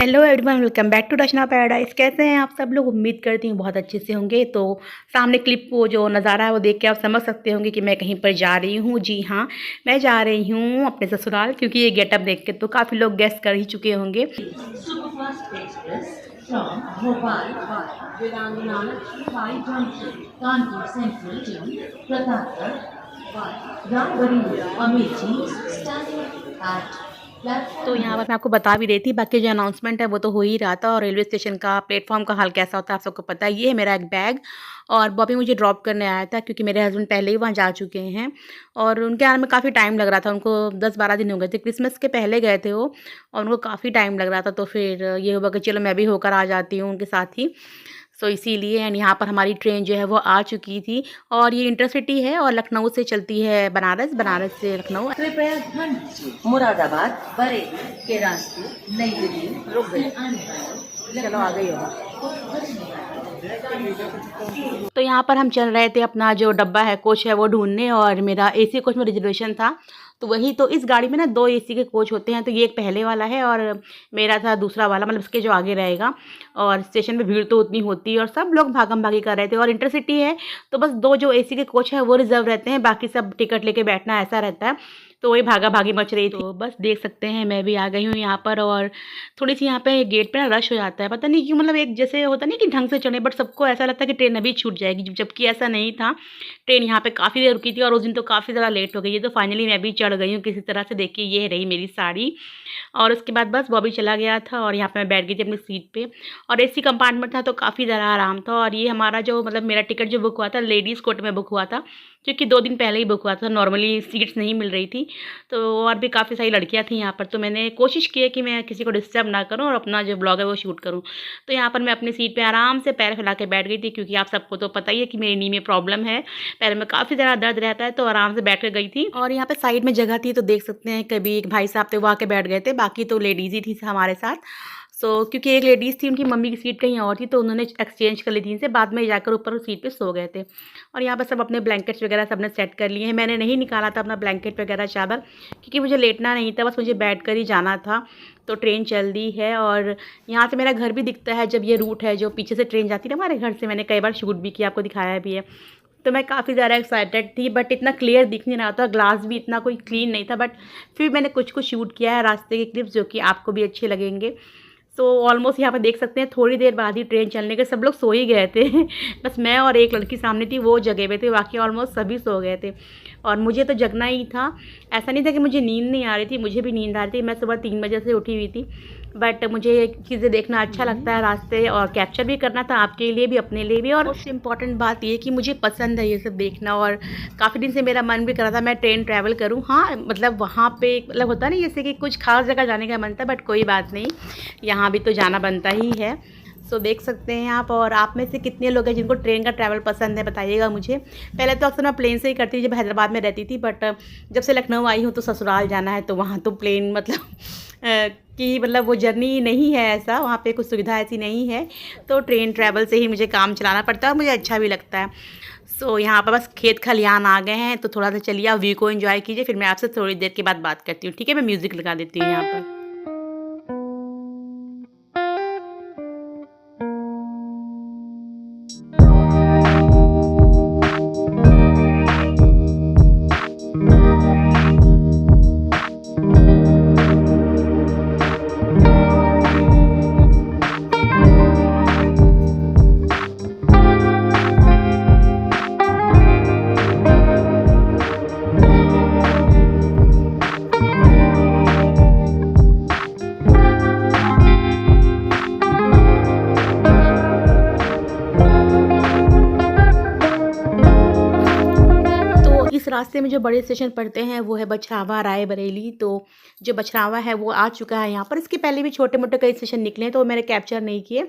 Hello everyone, welcome back to Rachna paradise. कैसे हैं आप सब लोग? उम्मीद करती हूँ बहुत अच्छे से होंगे। तो सामने क्लिप को जो नज़ारा है वो देख के आप समझ सकते होंगे कि मैं कहीं पर जा रही हूँ। जी हाँ, मैं जा रही हूँ अपने ससुराल, क्योंकि ये गेटअप देख के तो काफ़ी लोग गेस कर ही चुके होंगे। तो यहाँ पर मैं आपको बता भी रही थी, बाकी जो अनाउंसमेंट है वो तो हो ही रहा था। और रेलवे स्टेशन का प्लेटफॉर्म का हाल कैसा होता है आप सबको पता है। ये है मेरा एक बैग, और बॉबी मुझे ड्रॉप करने आया था क्योंकि मेरे हस्बैंड पहले ही वहाँ जा चुके हैं और उनके आने में काफ़ी टाइम लग रहा था। उनको 10-12 दिन हो गए थे, क्रिसमस के पहले गए थे वो, और उनको काफ़ी टाइम लग रहा था। तो फिर ये हुआ कि चलो मैं भी होकर आ जाती हूँ उनके साथ ही। सो इसीलिए एंड यहाँ पर हमारी ट्रेन जो है वो आ चुकी थी, और ये इंटरसिटी है और लखनऊ से चलती है बनारस, बनारस से लखनऊ। कृपया मुरादाबाद बरेली के रास्ते नई दिल्ली रुक गई, चलो आ गई होगा। तो यहाँ पर हम चल रहे थे अपना जो डब्बा है, कोच है, वो ढूंढने, और मेरा एसी कोच में रिजर्वेशन था। तो वही तो, इस गाड़ी में ना 2 एसी के कोच होते हैं, तो ये एक पहले वाला है और मेरा था दूसरा वाला, मतलब इसके जो आगे रहेगा। और स्टेशन पे भीड़ तो उतनी होती है और सब लोग भागम भागी कर रहे थे। और इंटरसिटी है तो बस 2 जो एसी के कोच है वो रिजर्व रहते हैं, बाकी सब टिकट लेके बैठना ऐसा रहता है। तो वही भागा भागी मच रही थी। तो बस देख सकते हैं मैं भी आ गई हूँ यहाँ पर, और थोड़ी सी यहाँ पे गेट पे ना रश हो जाता है, पता नहीं क्यों। मतलब एक जैसे होता नहीं कि ढंग से चढ़े, बट सबको ऐसा लगता है कि ट्रेन अभी छूट जाएगी, जबकि ऐसा नहीं था। ट्रेन यहाँ पे काफ़ी देर रुकी थी और उस दिन तो काफ़ी ज़्यादा लेट हो गई है। तो फाइनली मैं भी चढ़ गई हूँ किसी तरह से। देखिए ये रही मेरी साड़ी, और उसके बाद बस बॉबी चला गया था और यहाँ पे मैं बैठ गई थी अपनी सीट पे। और एसी कंपार्टमेंट था तो काफ़ी ज़्यादा आराम था। और ये हमारा जो मतलब मेरा टिकट जो बुक हुआ था, लेडीज़ कोटे में बुक हुआ था, क्योंकि 2 दिन पहले ही बुक हुआ था, नॉर्मली सीट्स नहीं मिल रही थी। तो और भी काफ़ी सारी लड़कियां थी यहाँ पर, तो मैंने कोशिश की है कि मैं किसी को डिस्टर्ब ना करूँ और अपना जो ब्लॉग है वो शूट करूँ। तो यहाँ पर मैं अपनी सीट पे आराम से पैर फैला के बैठ गई थी, क्योंकि आप सबको तो पता ही है कि मेरी नी में प्रॉब्लम है, पैर में काफ़ी ज़्यादा दर्द रहता है। तो आराम से बैठ कर गई थी, और यहाँ पे साइड में जगह थी तो देख सकते हैं, कभी एक भाई साहब थे वो आके बैठ गए थे, बाकी तो लेडीज़ ही थी हमारे साथ। क्योंकि एक लेडीज़ थी, उनकी मम्मी की सीट कहीं और थी, तो उन्होंने एक्सचेंज कर ली थी इनसे, बाद में जाकर ऊपर उस सीट पे सो गए थे। और यहाँ पर सब अपने ब्लैंकेट्स वगैरह सबने सेट कर लिए हैं। मैंने नहीं निकाला था अपना ब्लैंकेट वगैरह, चादर, क्योंकि मुझे लेटना नहीं था, बस मुझे बैठ कर ही जाना था। तो ट्रेन चल दी है, और यहाँ से मेरा घर भी दिखता है जब ये रूट है जो पीछे से ट्रेन जाती है ना हमारे घर से। मैंने कई बार शूट भी किया, आपको दिखाया भी है। तो मैं काफ़ी ज़्यादा एक्साइटेड थी, बट इतना क्लियर दिख नहीं रहा था, ग्लास भी इतना कोई क्लीन नहीं था, बट फिर मैंने कुछ कुछ शूट किया है रास्ते के क्लिप्स, जो कि आपको भी अच्छे लगेंगे। सो ऑलमोस्ट यहाँ पर देख सकते हैं थोड़ी देर बाद ही ट्रेन चलने के सब लोग सो ही गए थे बस मैं और एक लड़की सामने थी वो जगे हुए थे, बाकी ऑलमोस्ट सभी सो गए थे। और मुझे तो जगना ही था, ऐसा नहीं था कि मुझे नींद नहीं आ रही थी, मुझे भी नींद आ रही थी। मैं सुबह 3 बजे से उठी हुई थी, बट मुझे चीज़ें देखना अच्छा लगता है रास्ते, और कैप्चर भी करना था आपके लिए भी, अपने लिए भी। और सबसे इम्पॉर्टेंट बात ये कि मुझे पसंद है ये सब देखना, और काफ़ी दिन से मेरा मन भी कर रहा था मैं ट्रेन ट्रैवल करूँ। हाँ मतलब वहाँ पे मतलब होता है ना जैसे कि कुछ खास जगह जाने का मन था, बट कोई बात नहीं, यहाँ भी तो जाना बनता ही है। देख सकते हैं आप। और आप में से कितने लोग हैं जिनको ट्रेन का ट्रैवल पसंद है, बताइएगा मुझे। पहले तो अक्सर मैं प्लेन से ही करती थी जब हैदराबाद में रहती थी, बट जब से लखनऊ आई हूँ तो ससुराल जाना है, तो वहाँ तो प्लेन मतलब कि मतलब वो जर्नी नहीं है, ऐसा वहाँ पे कुछ सुविधा ऐसी नहीं है, तो ट्रेन ट्रैवल से ही मुझे काम चलाना पड़ता है और मुझे अच्छा भी लगता है। यहाँ पर बस खेत खलियान आ गए हैं, तो थोड़ा सा चलिए आप व्यू को एंजॉय कीजिए, फिर मैं आपसे थोड़ी देर के बाद बात करती हूँ, ठीक है? मैं म्यूज़िक लगा देती हूँ यहाँ पर। इस रास्ते में जो बड़े स्टेशन पड़ते हैं वो है बछरावा, रायबरेली। तो जो बछरावा है वो आ चुका है यहाँ पर। इसके पहले भी छोटे मोटे कई स्टेशन निकले हैं, तो मैंने कैप्चर नहीं किए।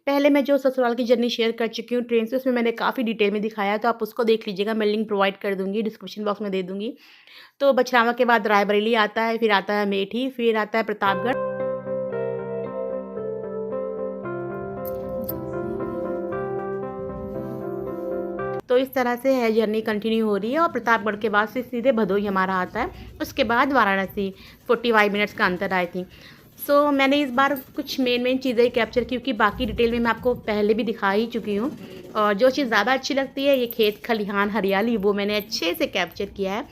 पहले मैं जो ससुराल की जर्नी शेयर कर चुकी हूँ ट्रेन से, उसमें मैंने काफ़ी डिटेल में दिखाया, तो आप उसको देख लीजिएगा, मैं लिंक प्रोवाइड कर दूँगी, डिस्क्रिप्शन बॉक्स में दे दूँगी। तो बछरावा के बाद रायबरेली आता है, फिर आता है अमेठी, फिर आता है प्रतापगढ़। तो इस तरह से है जर्नी कंटिन्यू हो रही है, और प्रतापगढ़ के बाद से सीधे भदोही हमारा आता है, उसके बाद वाराणसी 45 मिनट्स का अंतर आई थी। मैंने इस बार कुछ मेन चीज़ें कैप्चर की, क्योंकि बाकी डिटेल में मैं आपको पहले भी दिखा ही चुकी हूँ। और जो चीज़ ज़्यादा अच्छी लगती है ये खेत खलिहान हरियाली, वो मैंने अच्छे से कैप्चर किया है।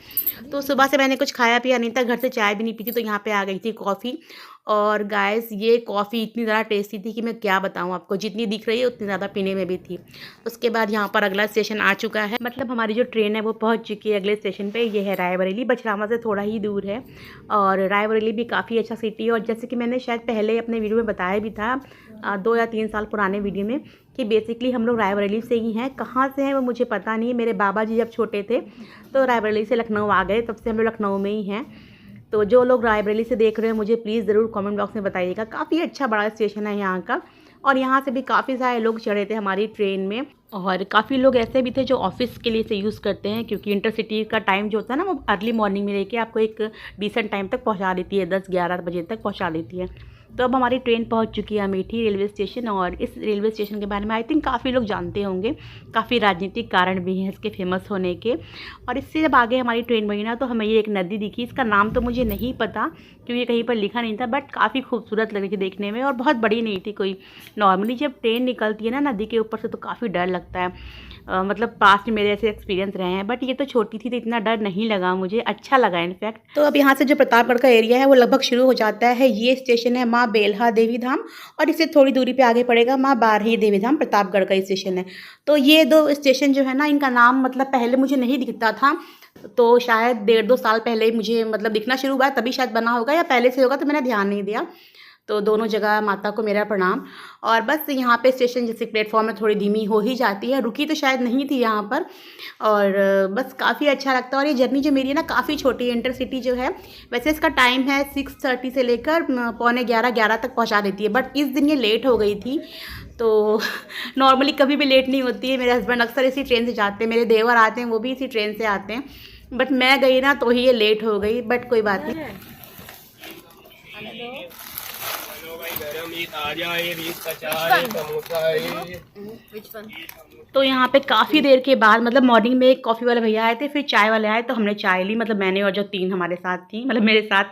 तो सुबह से मैंने कुछ खाया पिया नहीं था, घर से चाय भी नहीं पी थी, तो यहाँ पे आ गई थी कॉफ़ी। और गाइस ये कॉफ़ी इतनी ज़्यादा टेस्टी थी कि मैं क्या बताऊँ आपको, जितनी दिख रही है उतनी ज़्यादा पीने में भी थी। उसके बाद यहाँ पर अगला स्टेशन आ चुका है, मतलब हमारी जो ट्रेन है वो पहुँच चुकी है अगले स्टेशन पे। ये है रायबरेली, बछरावा से थोड़ा ही दूर है। और रायबरेली भी काफ़ी अच्छा सिटी है। और जैसे कि मैंने शायद पहले अपने वीडियो में बताया भी था 2 या 3 साल पुराने वीडियो में, कि बेसिकली हम लोग रायबरेली से ही हैं। कहाँ से हैं वो मुझे पता नहीं है। मेरे बाबा जी जब छोटे थे तो रायबरेली से लखनऊ आ गए, तब से हम लोग लखनऊ में ही हैं। तो जो लोग रायबरेली से देख रहे हैं मुझे प्लीज़ ज़रूर कमेंट बॉक्स में बताइएगा। काफ़ी अच्छा बड़ा स्टेशन है यहाँ का। और यहाँ से भी काफ़ी सारे लोग चढ़े थे हमारी ट्रेन में। और काफ़ी लोग ऐसे भी थे जो ऑफिस के लिए इसे यूज़ करते हैं, क्योंकि इंटरसिटी का टाइम जो होता है ना वो अर्ली मॉर्निंग में लेके आपको एक डिसेंट टाइम तक पहुँचा देती है, 10-11 बजे तक पहुँचा देती है। तो अब हमारी ट्रेन पहुंच चुकी है अमेठी रेलवे स्टेशन। और इस रेलवे स्टेशन के बारे में आई थिंक काफ़ी लोग जानते होंगे, काफ़ी राजनीतिक कारण भी हैं इसके फेमस होने के। और इससे जब आगे हमारी ट्रेन बढ़ी ना तो हमें ये एक नदी दिखी, इसका नाम तो मुझे नहीं पता क्योंकि कहीं पर लिखा नहीं था, बट काफ़ी खूबसूरत लग रही थी देखने में। और बहुत बड़ी नहीं थी कोई, नॉर्मली जब ट्रेन निकलती है ना नदी के ऊपर से तो काफ़ी डर लगता है। मतलब पास में मेरे ऐसे एक्सपीरियंस रहे हैं, बट ये तो छोटी थी तो इतना डर नहीं लगा मुझे, अच्छा लगा इनफैक्ट। तो अब यहाँ से जो प्रतापगढ़ का एरिया है वो लगभग शुरू हो जाता है। ये स्टेशन है माँ बेल्हा देवी धाम, और इससे थोड़ी दूरी पे आगे पड़ेगा माँ बारही देवी धाम, प्रतापगढ़ का स्टेशन है। तो ये 2 स्टेशन जो है ना, इनका नाम मतलब पहले मुझे नहीं दिखता था, तो शायद 1.5-2 साल पहले मुझे मतलब दिखना शुरू हुआ, तभी शायद बना होगा या पहले से होगा, तो मैंने ध्यान नहीं दिया। तो दोनों जगह माता को मेरा प्रणाम। और बस यहाँ पे स्टेशन जैसे प्लेटफॉर्म में थोड़ी धीमी हो ही जाती है, रुकी तो शायद नहीं थी यहाँ पर। और बस काफ़ी अच्छा लगता है। और ये जर्नी जो मेरी है ना काफ़ी छोटी है, इंटरसिटी जो है वैसे इसका टाइम है 6:30 से लेकर 11:45 तक पहुँचा देती है, बट इस दिन ये लेट हो गई थी। तो नॉर्मली कभी भी लेट नहीं होती है, मेरे हस्बैंड अक्सर इसी ट्रेन से जाते हैं, मेरे देवर आते हैं वो भी इसी ट्रेन से आते हैं, बट मैं गई ना तो ही ये लेट हो गई, बट कोई बात नहीं। तो यहाँ पे काफ़ी देर के बाद मतलब मॉर्निंग में एक कॉफ़ी वाले भैया आए थे, फिर चाय वाले आए, तो हमने चाय ली, मतलब मैंने और जो 3 हमारे साथ थी, मतलब मेरे साथ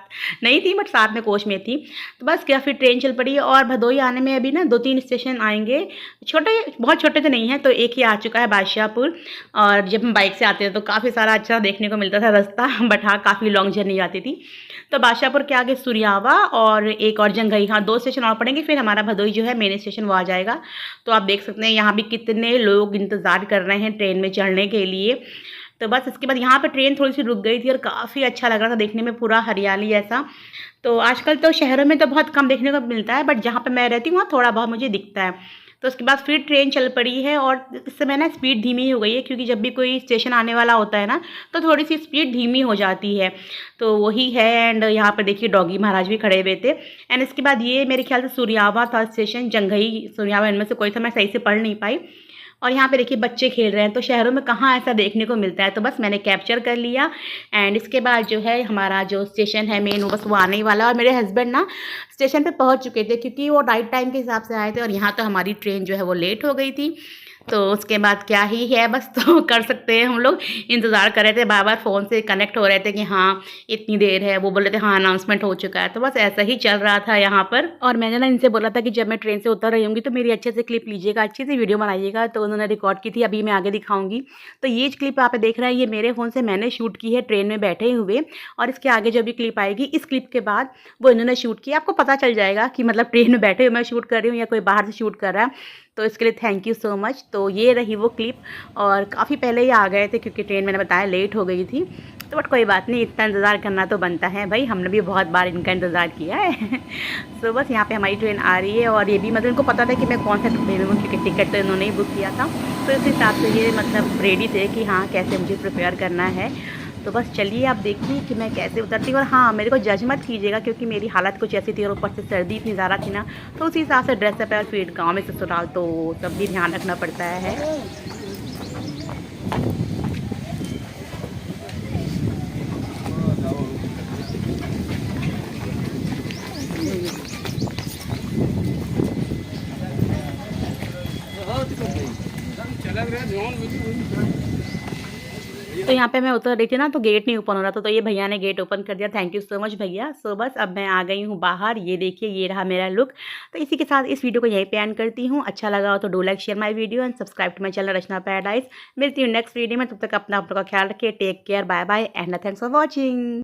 नहीं थी बट साथ में कोच में थी। तो बस क्या फिर ट्रेन चल पड़ी। और भदोही आने में अभी ना 2-3 स्टेशन आएंगे, छोटे बहुत छोटे तो नहीं है, तो एक ही आ चुका है बादशाहपुर। और जब हम बाइक से आते थे तो काफ़ी सारा अच्छा देखने को मिलता था रास्ता, बट हाँ काफ़ी लॉन्ग जर्नी जाती थी। तो बादशाहपुर के आगे सुरियावा और एक और जंघई, हाँ 2 स्टेशन और पड़ेंगे, फिर हमारा भदोही जो है मेन स्टेशन वो आ जाएगा। तो आप देख सकते हैं यहाँ भी कितने लोग इंतज़ार कर रहे हैं ट्रेन में चढ़ने के लिए। तो बस इसके बाद यहाँ पे ट्रेन थोड़ी सी रुक गई थी और काफ़ी अच्छा लग रहा था देखने में, पूरा हरियाली ऐसा। तो आजकल तो शहरों में तो बहुत कम देखने को मिलता है, बट जहाँ पे मैं रहती हूँ वहाँ थोड़ा बहुत मुझे दिखता है। तो उसके बाद फिर ट्रेन चल पड़ी है। और इस समय ना स्पीड धीमी हो गई है, क्योंकि जब भी कोई स्टेशन आने वाला होता है ना तो थोड़ी सी स्पीड धीमी हो जाती है, तो वही है। एंड यहाँ पर देखिए डॉगी महाराज भी खड़े हुए थे। एंड इसके बाद ये मेरे ख्याल से सुरियावा था स्टेशन, जंघई सुरियावा, इनमें से कोई था, मैं सही से पढ़ नहीं पाई। और यहाँ पे देखिए बच्चे खेल रहे हैं, तो शहरों में कहाँ ऐसा देखने को मिलता है, तो बस मैंने कैप्चर कर लिया। एंड इसके बाद जो है हमारा जो स्टेशन है मेन वो बस वो आने ही वाला। और मेरे हस्बैंड ना स्टेशन पे पहुँच चुके थे, क्योंकि वो राइट टाइम के हिसाब से आए थे, और यहाँ तो हमारी ट्रेन जो है वो लेट हो गई थी। तो उसके बाद क्या ही है, बस तो कर सकते हैं हम लोग इंतज़ार कर रहे थे, बार बार फ़ोन से कनेक्ट हो रहे थे कि हाँ इतनी देर है, वो बोल रहे थे हाँ अनाउंसमेंट हो चुका है। तो बस ऐसा ही चल रहा था यहाँ पर। और मैंने ना इनसे बोला था कि जब मैं ट्रेन से उतर रही होंगी तो मेरी अच्छे से क्लिप लीजिएगा, अच्छी सी वीडियो बनाइएगा, तो उन्होंने रिकॉर्ड की थी, अभी मैं आगे दिखाऊंगी। तो ये क्लिप आप देख रहे हैं ये मेरे फ़ोन से मैंने शूट की है ट्रेन में बैठे हुए, और इसके आगे जब भी क्लिप आएगी इस क्लिप के बाद वो इन्होंने शूट की, आपको पता चल जाएगा कि मतलब ट्रेन में बैठे हुए मैं शूट कर रही हूँ या कोई बाहर से शूट कर रहा है। तो इसके लिए थैंक यू सो मच। तो ये रही वो क्लिप, और काफ़ी पहले ही आ गए थे क्योंकि ट्रेन मैंने बताया लेट हो गई थी। तो बट कोई बात नहीं, इतना इंतज़ार करना तो बनता है भाई, हमने भी बहुत बार इनका इंतज़ार किया है। सो बस यहाँ पे हमारी ट्रेन आ रही है। और ये भी मतलब इनको पता था कि मैं कौन सा ट्रेन में हूँ, क्योंकि टिकट तो इन्होंने ही बुक किया था, तो इस हिसाब से ये मतलब रेडी थे कि हाँ कैसे मुझे प्रिपेयर करना है। तो बस चलिए आप देखिए कि मैं कैसे उतरती हूँ। और हाँ मेरे को जज मत कीजिएगा, क्योंकि मेरी हालत कुछ ऐसी थी और ऊपर से सर्दी इतनी ज़्यादा थी ना, तो उसी हिसाब से ड्रेसअप है। और फिर गाँव में ससुराल तो सब भी ध्यान रखना पड़ता है। तो यहाँ पे मैं उतर रही थी ना, तो गेट नहीं ओपन हो रहा था, तो ये भैया ने गेट ओपन कर दिया। थैंक यू सो मच भैया। सो बस अब मैं आ गई हूँ बाहर। ये देखिए, ये रहा मेरा लुक। तो इसी के साथ इस वीडियो को यहीं पे एंड करती हूँ। अच्छा लगा हो तो do like share my video and subscribe to my channel Rachna paradise. मिलती हूँ नेक्स्ट वीडियो में, तब तक अपना आप लोग का ख्याल रखिए। Take care, bye bye and thanks for watching.